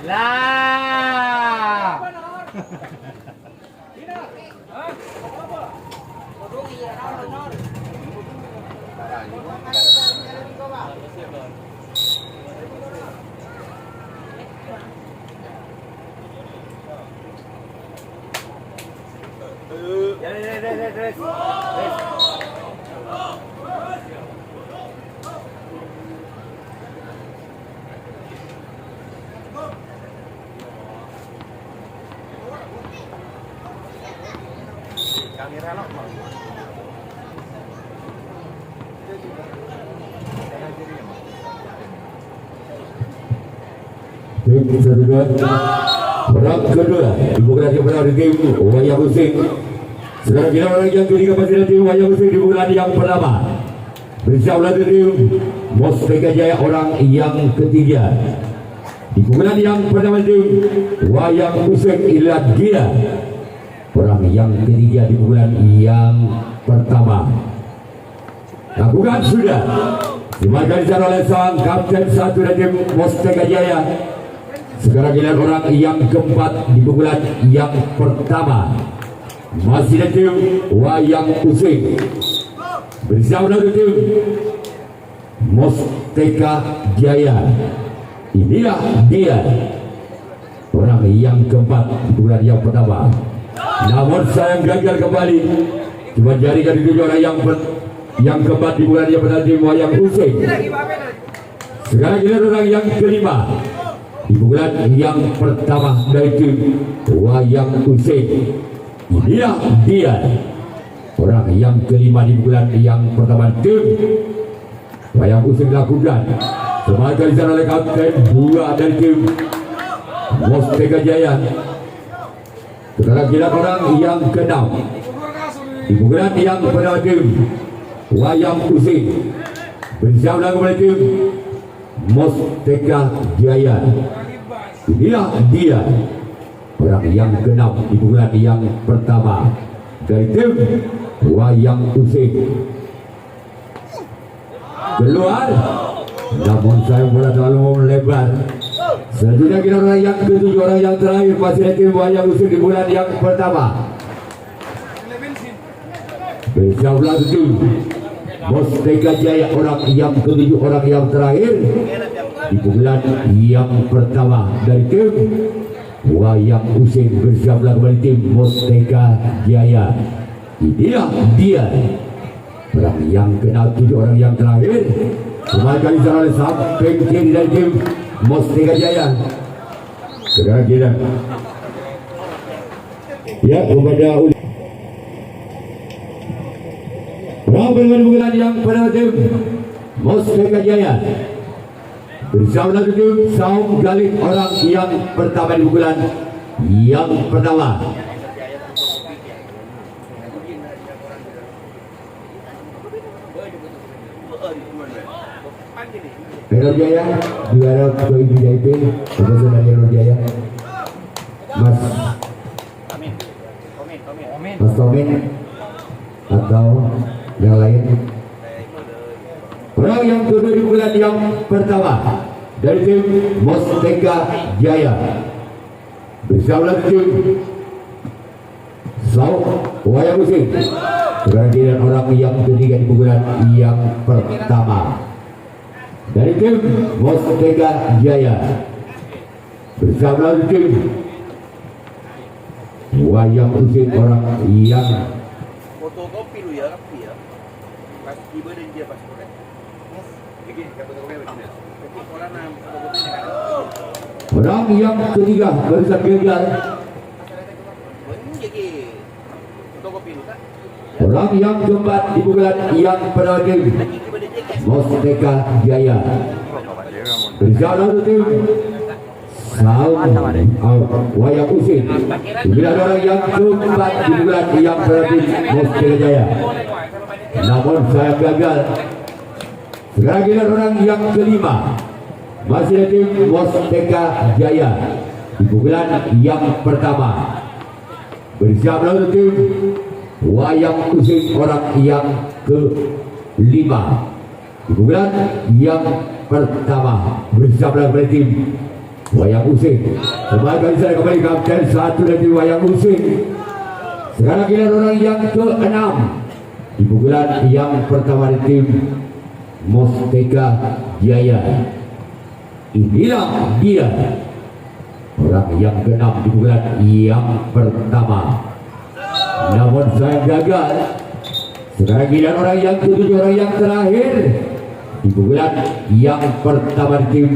Lah. Orang kedua dibuka kepada tim Wayang Usik. Sekarang kita orang yang ketiga pasti tim Wayang Usik dibuka yang pertama. Bersama tim Mustaka Jaya orang yang ketiga. Dibuka yang pertama tim Wayang Usik Iladia. Orang yang ketiga dibuka yang pertama. Lakukan sudah. Dimakan secara oleh sang kapten satu dari tim Mustaka Jaya. Sekarang giliran orang yang keempat di pukulan yang pertama. Masih ada tim Wayang Usik bersama dengan tim Mustaka Jaya. Inilah dia orang yang keempat di pukulan yang pertama. Namun sayang gagal kembali. Cuma jaringan itu orang yang keempat di pukulan yang pertama tim Wayang Usik. Sekarang giliran orang yang kelima di pukulan yang pertama dari tim Wayang Usik. Inilah dia orang yang kelima di pukulan yang pertama tim Wayang Usik lakukan. Semoga di sana oleh kapten dua dari tim Mustaka Jaya. Sekarang kita orang yang keenam di pukulan yang pertama tim Wayang Usik bersama dengan tim Mustaka Jaya. Inilah dia orang yang keenam di pukulan yang pertama dari tim Wayang Usik. Keluar, namun saya bola terlalu melebar. Selanjutnya kita orang yang ketujuh, orang yang terakhir masih dari tim Wayang Usik di pukulan yang pertama. Bersama tim Mustaka Jaya orang yang ketujuh, orang yang terakhir di pukulan yang pertama dari tim Wayang Usik bersama kembali tim Mustaka Jaya. Inilah dia orang yang kenal tujuh, orang yang terakhir. Kembali kali secara samping kiri dari tim Mustaka Jaya. Sekarang kita ya kepada pukulan yang pada tim Mustaka Jaya bersama dengan tim Saum Galih orang yang pertama di pukulan yang pertama. Hero Jaya juara VIP profesional Hero Jaya. Mas Tomin atau yang lain. Orang yang kedua di bulan yang pertama dari tim Mustaka Jaya bersama tim Wayang Usik. Kehadiran orang yang ketiga di bulan yang pertama dari tim Mustaka Jaya bersama tim Wayang Usik orang yang fotokopi lu ya, tapi ya pas tiba dan dia pas korek bikin fotokopi orang yang ketiga barisan gagal. Orang yang keempat di bulan yang pada tim Mustaka Jaya bersama tim Wayang Usik. Bila orang yang keempat di bulan yang pada tim Mustaka Jaya, namun saya gagal. Sekarang kita orang yang kelima masih ada tim Mustaka Jaya di bulan yang pertama bersama tim Wayang Usik orang yang kelima di bulan yang pertama bersama tim Wayang Using. Sebagai saya kembali kapten 1 dari Wayang Using. Sekarang giliran orang yang ke-6 di pukulan yang pertama di tim Musteka Jaya. Inilah dia orang yang ke-6 di pukulan yang pertama. Namun saya gagal. Sekarang giliran orang yang ke-7, orang yang terakhir di pukulan yang pertama di tim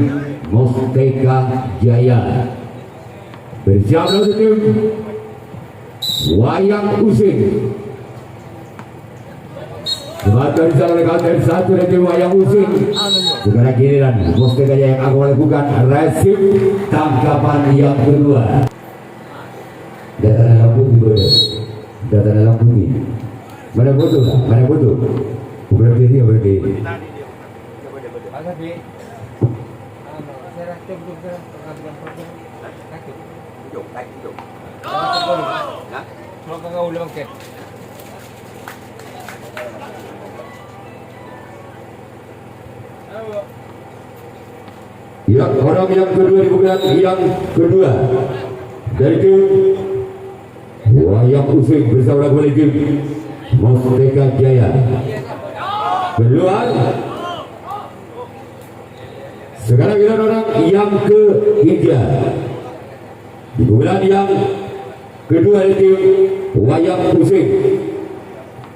Musteka Jaya. Bersiap untuk tim Wayang Using. Sebagai oleh kapten 1 dari tim Wayang Using. Sekarang giliran Musteka Jaya yang akan melakukan resip tangkapan yang kedua. Data dalam putih boleh. Data dalam putih. Mana foto? Mana foto? Berarti dia berarti. Ya, orang yang kedua di pukulan yang kedua dari tim Wayang Using bersama kembali tim Musteka Jaya. Keluar. Sekarang kita orang yang ketiga di bulan yang kedua di tim Wayang Using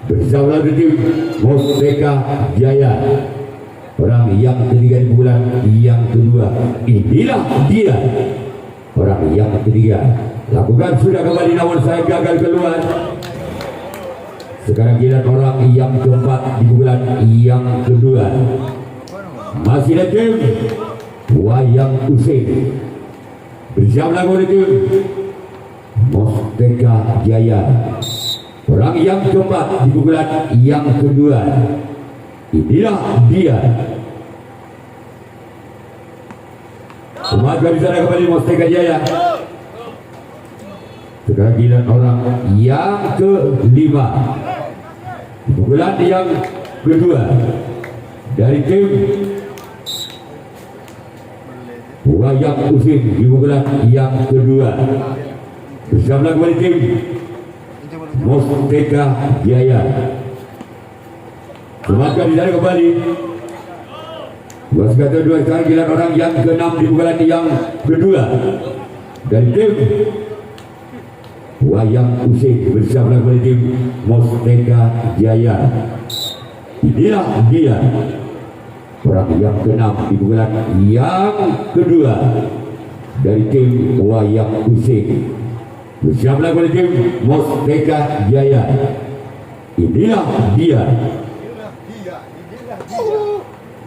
bersama tim Musteka Jaya. Orang yang ketiga di bulan yang kedua. Inilah dia orang yang ketiga. Lakukan sudah kembali namun saya gagal keluar. Sekarang giliran orang yang keempat di bulan yang kedua. Masih ada tim Wayang Using. Bersiap lagu di tim Musteka Jaya. Orang yang keempat di bulan yang kedua. Inilah dia. Semoga bisa kembali Musteka Jaya. Sekarang giliran orang yang kelima di pukulan yang kedua dari tim Wayang Using di pukulan yang kedua. Bersama kembali tim Musteka Jaya. Semoga bisa kembali. Wasit kedua sekarang giliran orang yang ke-6 di pukulan yang kedua dari tim Wayang Using bersama kembali tim Musteka Jaya. Inilah dia orang yang ke-6 di pukulan yang kedua dari tim Wayang Using bersama kembali tim Musteka Jaya. Inilah dia.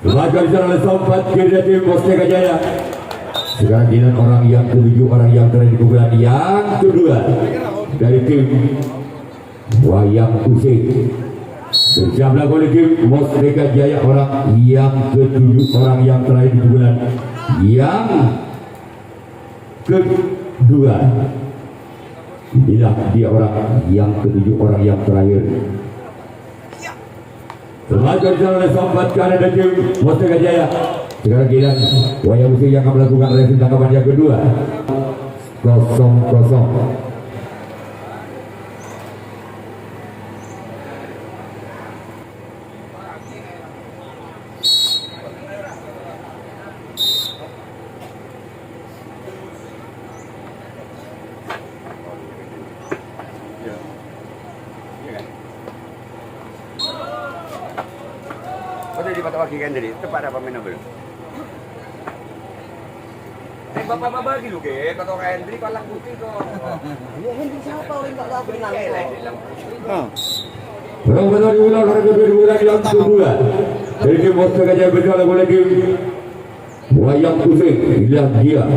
Sebagai oleh sobat kiri tim Musteka Jaya. Sekarang giliran orang yang ke-7, orang yang terakhir di pukulan yang kedua dari tim Wayang Using. Bersama oleh tim Musteka Jaya, orang yang ke-7, orang yang terakhir di pukulan yang kedua. Inilah dia orang yang ke-7, orang yang terakhir. Sebagai oleh sobat kiri tim Musteka Jaya. Sekarang giliran Wayang Using yang akan melakukan resip tangkapan yang kedua. 0-0. Di Patawaki kan jadi tepat apa main belum? Bapak bagi lu ke kata Hendri palang putih kok. Ya Hendri siapa orang enggak tahu kenal. Benar diulang hari kedua yang kedua. Dari tim Musteka Jaya berjalan oleh tim Wayang Using. Inilah dia.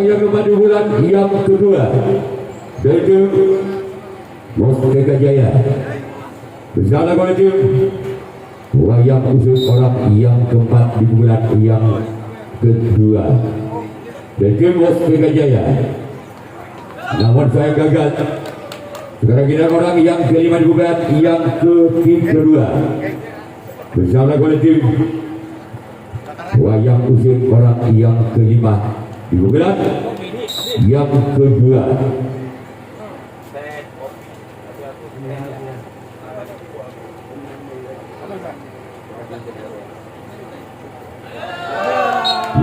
Orang yang kembali di bulan yang kedua yaitu Merdeka Jaya bersama kolektif wayang usul orang yang keempat di bulan yang kedua yaitu Merdeka Jaya. Namun saya gagal. Sekarang kita orang yang kelima di bulan yang kedua bersama kolektif wayang usul orang yang kelima di bulan yang kedua.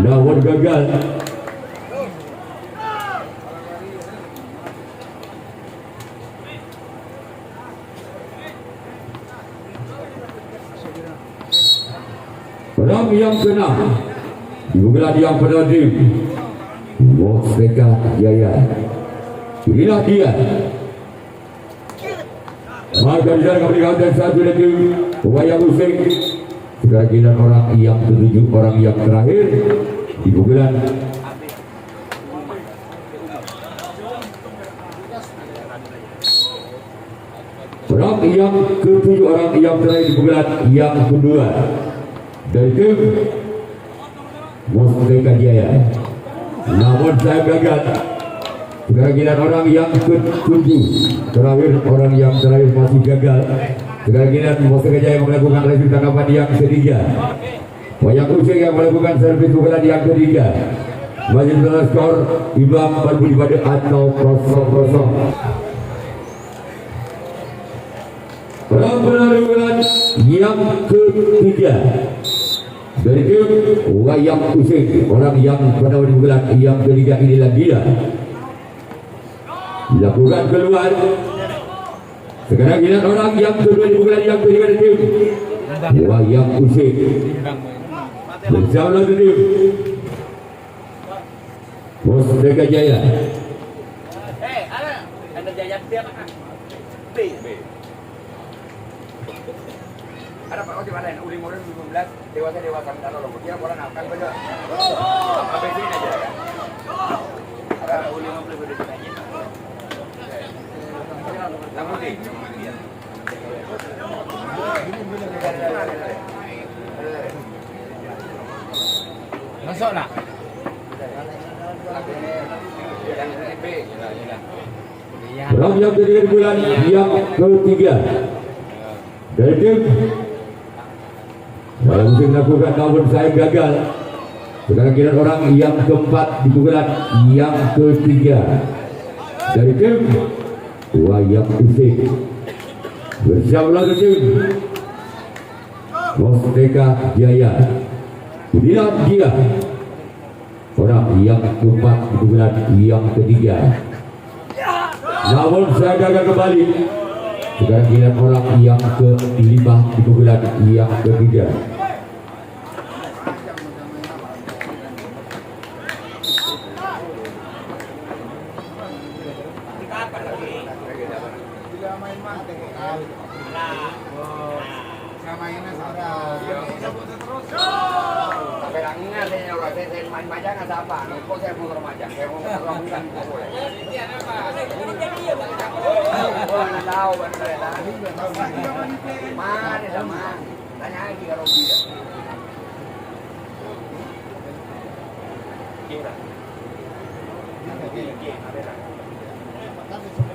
Namun gagal. Orang yang keenam di bulan yang kedua Merdeka Jaya. Inilah dia. Maka di dalam kemerdekaan satu lagi wayang usik. Sekarang kita orang yang ketujuh, orang yang terakhir di bulan orang yang ketujuh, orang yang terakhir di bulan yang kedua dari tim Merdeka Jaya. Namun saya gagal. Sekarang kita orang yang ketujuh terakhir, orang yang terakhir masih gagal. Sekarang kita Merdeka Jaya melakukan review tangkapan yang ketiga. Wayang usik yang melakukan servis pukulan yang ketiga. Masih dengan skor imbang berbudi pada atau 0-0. Orang penarikan yang ketiga dari tim wayang usik, orang yang pada bulan yang ketiga inilah dia. Dilakukan keluar. Sekarang kita orang yang kedua di bulan yang ketiga dari tim wayang usik bersama tim Merdeka Jaya. Ada Jaya dia apa? B. Ada Pak Odi mana? Uli Moren 15, dewasa Mindano loh. Dia orang akan baca. Apa ini aja ya? Ada Uli 50 di sini aja. Langsung deh. Masuk nak. Orang yang ketiga di bulan yang ketiga dari tim wayang usik melakukan, namun saya gagal. Sekarang kita orang yang keempat di bulan yang ketiga dari tim wayang usik bersama tim Merdeka Jaya. Inilah dia orang yang keempat di bulan yang ketiga. Namun saya gagal kembali. Sekarang kita orang yang kelima di bulan yang ketiga.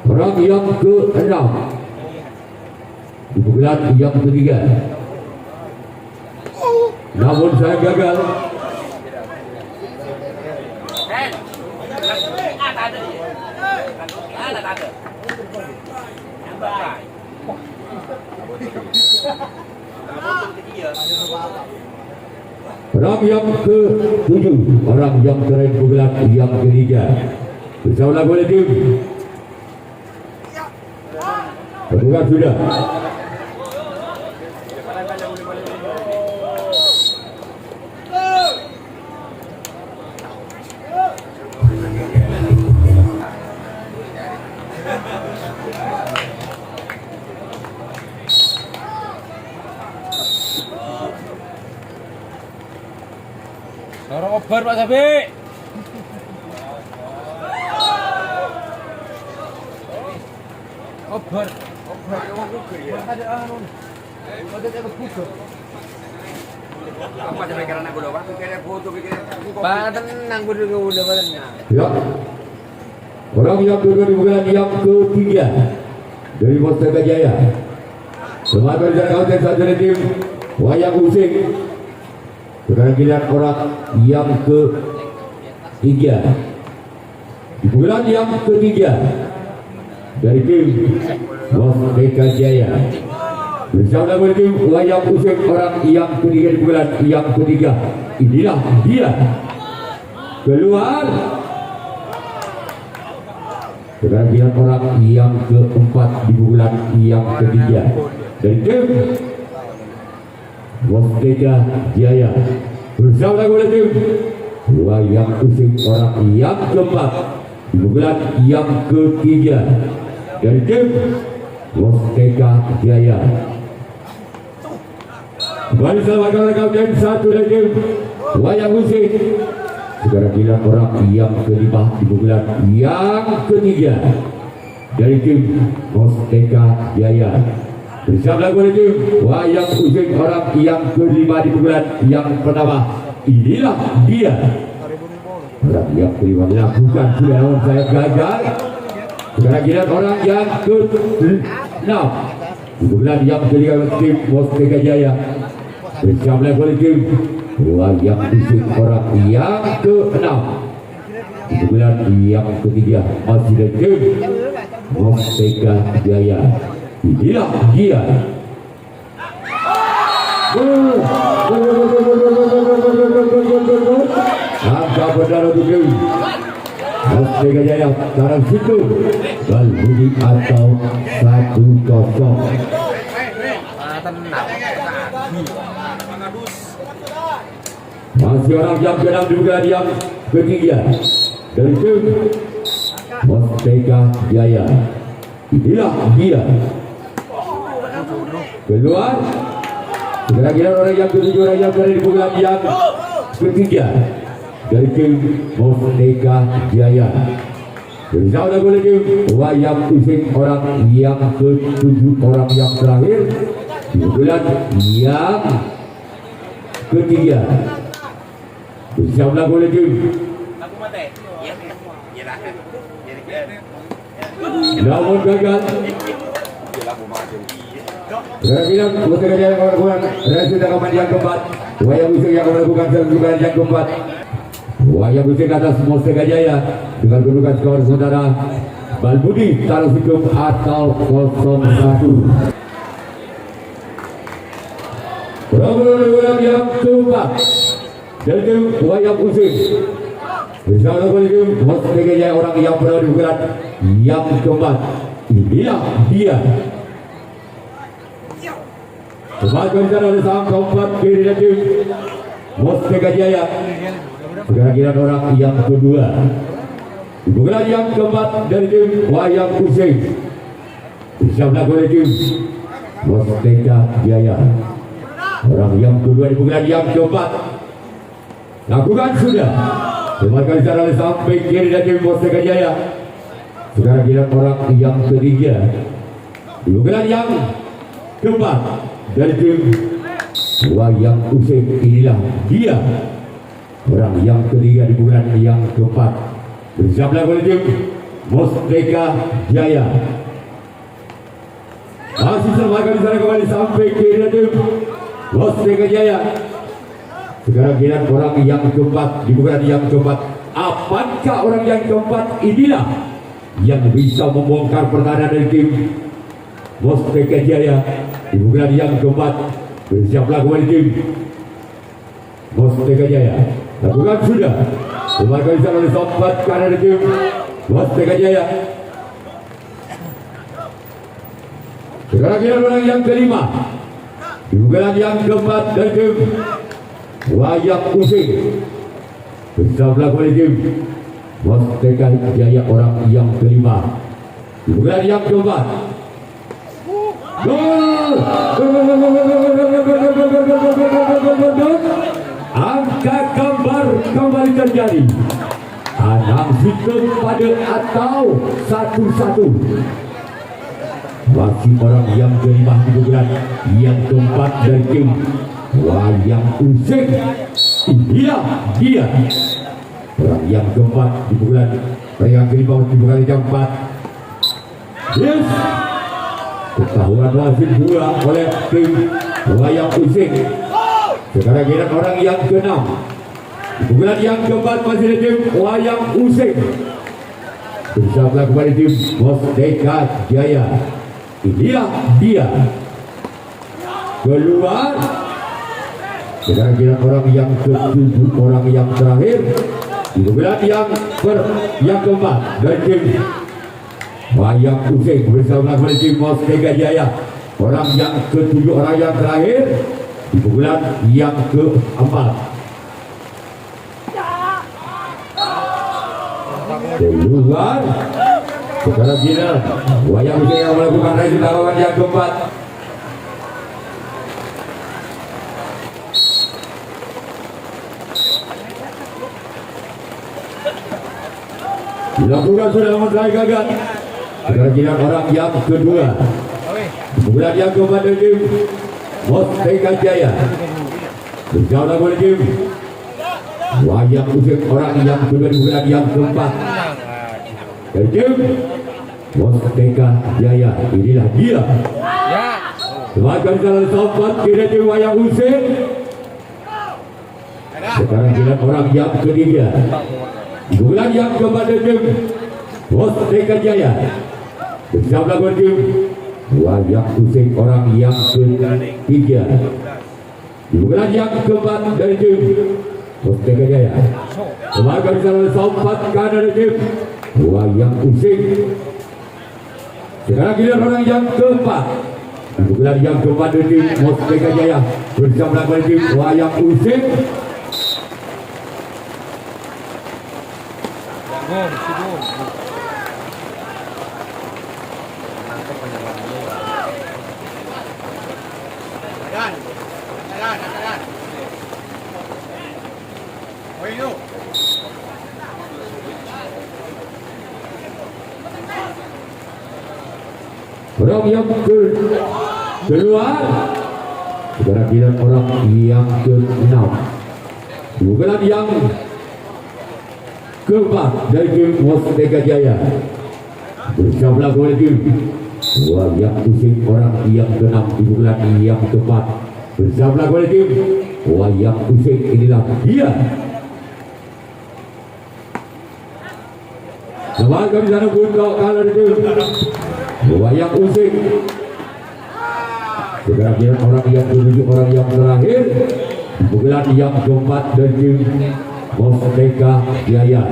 Orang yang ke-6 di bulan yang ketiga. Namun saya gagal. Orang yang ke-7, orang yang terakhir bulan yang ketiga. Bersama kolektif petugas sudah. Dorong obar Pak Sabi. Obar. Apa sampai karena gue doang, pikirnya foto, pikirnya Tenang gue dulu udah tenang. Ya. Orang yang kedua di bulan yang ketiga dari Mustaka Jaya. Selamat berjalan kau satu dari tim Wayang Usik. Sekarang giliran orang yang ketiga di bulan yang ketiga dari tim Mustaka Jaya. Bersama dengan tim Wayang Usik orang yang ketiga di bulan yang ketiga. Inilah dia keluar. Kemudian orang yang keempat di bulan yang ketiga dari tim Mustaka Jaya. Bersama dengan tim Wayang Usik orang yang keempat di bulan yang ketiga dari tim Mustaka Jaya. Kembali selamat datang satu dari tim Wayang Usik. Sekarang giliran orang yang kelima di bulan yang ketiga dari tim Mustaka Jaya. Bersama dengan tim Wayang Usik orang yang kelima di bulan yang pertama. Inilah dia orang yang kelima melakukan sudah namun saya gagal. Sekarang giliran orang yang ke-6 di bulan yang ketiga tim Mustaka Jaya. Bersama dengan tim Wayang Usik orang yang ke-6 di bulan yang ketiga masih dari tim Mustaka Jaya. Inilah dia angka benar untuk tim Mustaka Jaya. Sekarang situ bal bunyi atau 1-0. Masih orang yang ke-6 di bulan yang ketiga dari tim Mustaka Jaya. Inilah dia keluar. Sekarang giliran orang yang ke-7 orang yang berada di bulan yang ketiga dari tim Mustaka Jaya. Bersama dengan tim Wayang Usik orang yang ke-7 orang yang terakhir di bulan yang ketiga. Bersama dengan tim namun gagal. Kira-kira Mustaka Jaya yang melakukan reaksi tangkapan yang keempat. Wayang Usik yang melakukan serbukan yang keempat. Wayang Usik atas Mustaka Jaya dengan kedudukan skor saudara Balbudi Tarasikum atau 0-1. Program yang keempat dari tim Wayang Usik bersama dengan tim Mustaka Jaya orang yang berada di bulan yang keempat. Inilah dia semakin oleh sang keempat kiri dari tim Mustaka Jaya. Sekarang giliran orang yang kedua di bulan yang keempat dari tim Wayang Usik bersama dengan tim Mustaka Jaya. Orang yang kedua di bulan yang keempat lakukan sudah. Semakin oleh sampai kiri dari tim Mustaka Jaya. Sekarang giliran orang yang ketiga di bulan yang keempat dari tim Wayang Usik. Inilah dia orang yang ketiga di bulan yang keempat bersama dengan tim Mustaka Jaya. Masih semakin kembali sampai kiri tim Mustaka Jaya. Sekarang giliran orang yang keempat di bulan yang keempat. Apakah orang yang keempat inilah yang bisa membongkar pertahanan dari tim Mustaka Jaya di bulan yang keempat? Bersiaplah kembali tim Mustaka Jaya. Lakukan sudah. Semakin oleh sobat kanan tim Mustaka Jaya. Sekarang giliran orang yang kelima di bulan yang keempat dari tim Wayang Usik bersama kembali tim Mustaka Jaya orang yang kelima di bulan yang keempat. Gol! Angka gambar kembali terjadi. Anang hitung pada atau 1-1. masih orang yang kelima di bulan yang keempat dari tim Wayang Useng. Dia orang yang keempat di bulan yang kelima di bulan yang keempat. Yes, ketahuan wasit bola oleh tim Wayang Useng. Sekarang kita orang yang keenam di bulan yang keempat masih di tim Wayang Useng. Bersama kembali tim Merdeka Jaya. Inilah dia keluar. Sekarang kita orang yang ketujuh, orang yang terakhir di bulan yang keempat dari tim Wayang Useng bersama kembali tim Merdeka Jaya. Orang yang ketujuh, orang yang terakhir di bulan yang keempat. Keluar. Sekarang kita Wayang Useng yang melakukan race lawan yang keempat. Dilakukan sudah mencari gagal. Sekarang kita orang yang kedua bulan yang keempat dari tim Merdeka Jaya bersama dengan tim Wayang Useng. Orang yang kedua di bulan yang keempat dari tim Merdeka Jaya. Inilah dia. Semakin jalan sobat kira tim Wayang Useng. Sekarang kita orang yang ketiga di bulan yang keempat dari tim Merdeka Jaya bersama dengan tim Wayang Useng. Orang yang ketiga di bulan yang keempat dari tim Merdeka Jaya. Semakin jalan sobat kanan dari tim Wayang Useng. Sekarang kita orang yang keempat di bulan yang keempat dari tim Merdeka Jaya bersama dengan tim Wayang Useng. Orang yang keluar. Sekarang kita orang yang ke-6 bulan yang keempat dari tim Merdeka Jaya bersama dengan tim Wayang Useng. Orang yang ke-6 di bulan yang keempat bersama dengan tim Wayang Useng. Inilah dia. Semoga di sana pun kau kalah di tim Wayang Useng. Sekarang kita orang yang ke-7, orang yang terakhir bulan yang keempat dari tim Merdeka Jaya.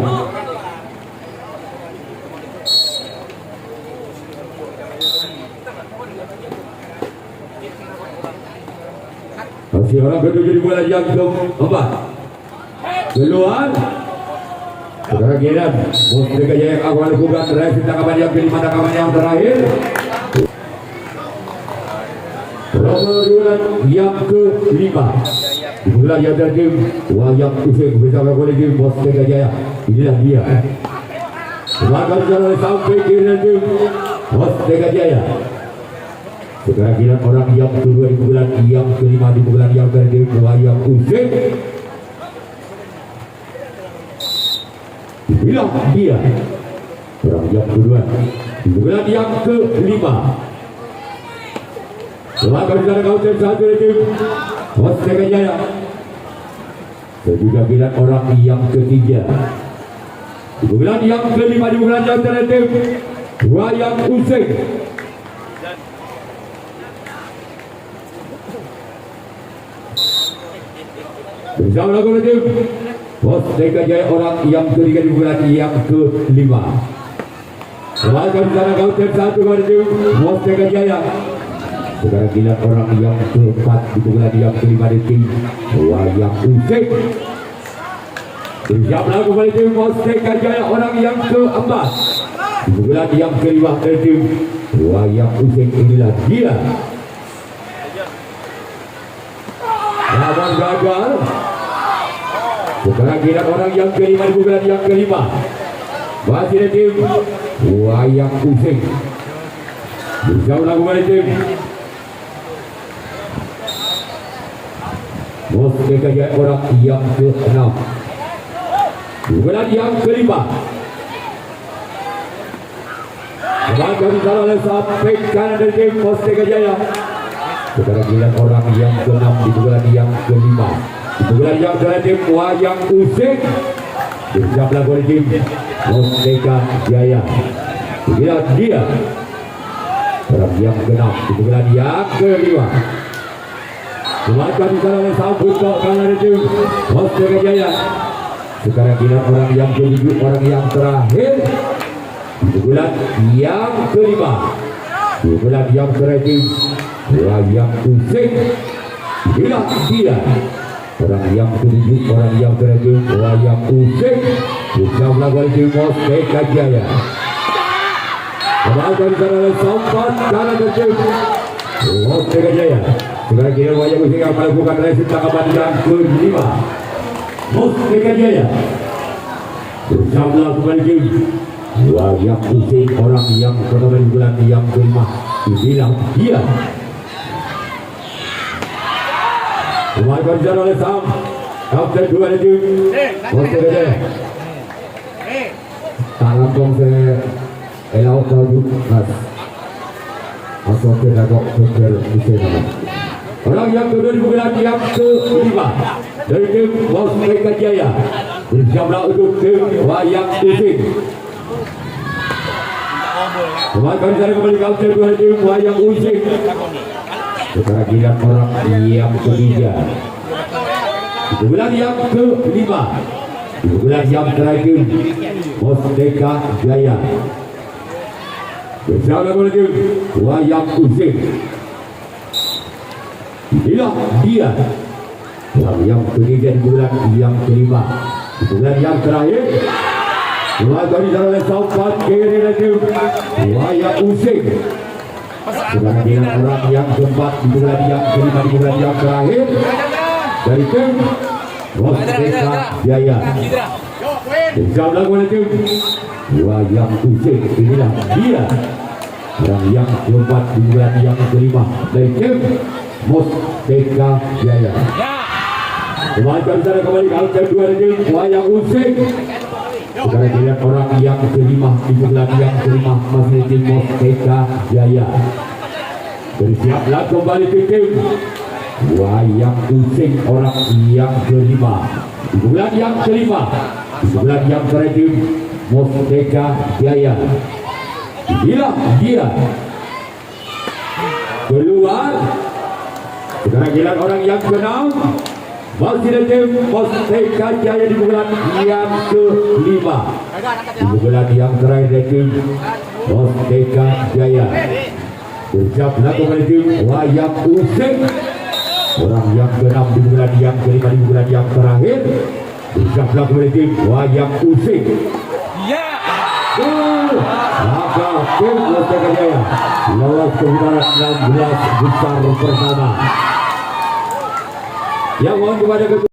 Masih orang ke-7 di bulan yang keempat keluar. Sekarang kita Merdeka Jaya yang akan lakukan race tangkapan yang kelima, tangkapan yang terakhir. Bulan yang kelima di bulan yang dari tim Wayang Useng bersama dengan tim Merdeka Jaya. Inilah dia. Semakin jalan sampai ke tim Merdeka Jaya. Sekarang kita orang yang kedua di bulan yang kelima di bulan yang dari tim Wayang Useng. Inilah dia. Orang yang kedua di bulan yang kelima. Semakin jalan kautan satu dari tim Merdeka Jaya. Dan juga bilang orang yang ketiga di bulan yang kelima di bulan yang terakhir Wayang Useng. Bersama dengan tim Merdeka Jaya. Orang yang ketiga di bulan yang kelima. Semakin jalan kautan satu dari tim Merdeka Jaya. Sekarang kita orang yang keempat di bulan yang kelima di tim Wayang Useng. Bersiaplah kembali tim Merdeka Jaya. Orang yang keempat di bulan yang kelima dari tim Wayang Useng. Inilah dia. Lawan gagal. Sekarang kita orang yang kelima di bulan yang kelima masih di tim Wayang Useng. Bisa ulang kembali tim Mustika Jaya orang yang ke-6. Kemudian yang ke-5 Kembali salah oleh sampai kanan dari tim Mustika Jaya. Sekarang giliran orang yang ke-6 di bulan yang ke-5. Di bulan yang ke-6 tim Wayang Usik. Berjablah oleh tim Mustika Jaya. Giliran dia orang yang ke-6 di bulan yang ke-5. Kembali salah oleh sambut ke kanan dari tim Mustika Jaya. Sekarang giliran orang yang ke-7, orang yang terakhir di bulan yang ke-5. Di bulan yang terakhir Wayang Usik. Inilah dia orang yang ke-7, orang yang terakhir Wayang Usik. Bersama oleh tim Mustika Jaya. Kembali dari sana oleh sampan kanan dari tim Mustika Jaya. Sekarang kini Wayang Usik akan melakukan resi tangkapan yang ke-5. Mustika Jaya bersama kembali tim Wayang Usik, orang yang pertama di bulan yang ke-5. Inilah dia. Kembali berjalan oleh Sam Kapten 2 dari tim Mustika Jaya. Tangan kong saya Elau Kaljuk Nas Masuk ke Dagok Peker Musika. Orang yang kedua di bulan yang ke-5 dari tim Mustika Jaya. Berjablah untuk tim Wayang Usik. Kembali dari kembali Kapten 2 tim Wayang Usik. Sekarang giliran orang yang ke-3 di bulan yang ke-5. Di bulan yang terakhir Mustika Jaya. Bersama dengan tim Wayang Usik. Inilah dia orang yang ke-3 di bulan yang ke-5. Di bulan yang terakhir Kembali dari sampan kiri dari tim Wayang Usik. Sekarang dengan orang yang ke-4 di bulan yang ke-5, di bulan yang terakhir dari tim Mustika Jaya. Bersama oleh tim Wayang Usik. Inilah dia orang yang ke-4 di bulan yang ke-5 dari tim Mustika Jaya. Kembali dari sana kembali Kapten 2 dari tim Wayang Usik. Sekarang dilihat orang yang ke-5 di bulan yang ke-5 masih tim Mustika Jaya. Bersiaplah kembali tim Wayang Usik, orang yang ke-5 di bulan yang ke-5. Di bulan yang terakhir Mustika Jaya. Inilah dia keluar. Sekarang giliran orang yang ke-6 masih ada tim Mustika Jaya di bulan yang ke-5. Di bulan yang terakhir tim Mustika Jaya. Bersiaplah kembali tim Wayang Usik, orang yang ke-6 di bulan yang ke-5. Di bulan yang terakhir bersiaplah kembali tim Wayang Usik. Maka tim Mustika Jaya lolos ke putaran 16 besar pertama. Yang mohon kepada